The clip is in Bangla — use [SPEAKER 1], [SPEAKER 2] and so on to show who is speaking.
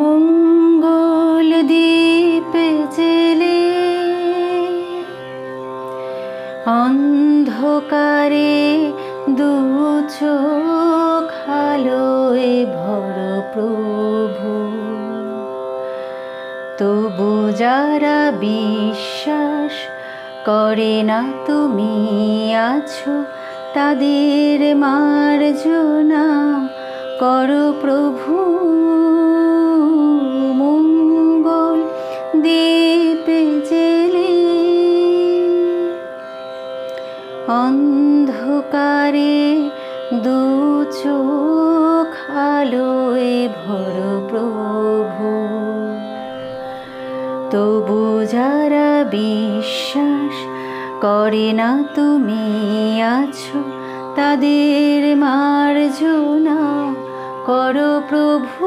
[SPEAKER 1] মঙ্গল দ্বীপ জেলে অন্ধকারে দু চোখ আলোয় ভর প্রভু। তবু যারা বিশ্বাস করে না তুমি আছো, তাদের মার্জনা করো প্রভু। মঙ্গল দ্বীপ জেলে অন্ধকারে দু চোখ আলোয় ভর প্রভু। তবু যারা বিশ্বাস করে না তুমি আছো, তাদের মার্জনা করো প্রভু।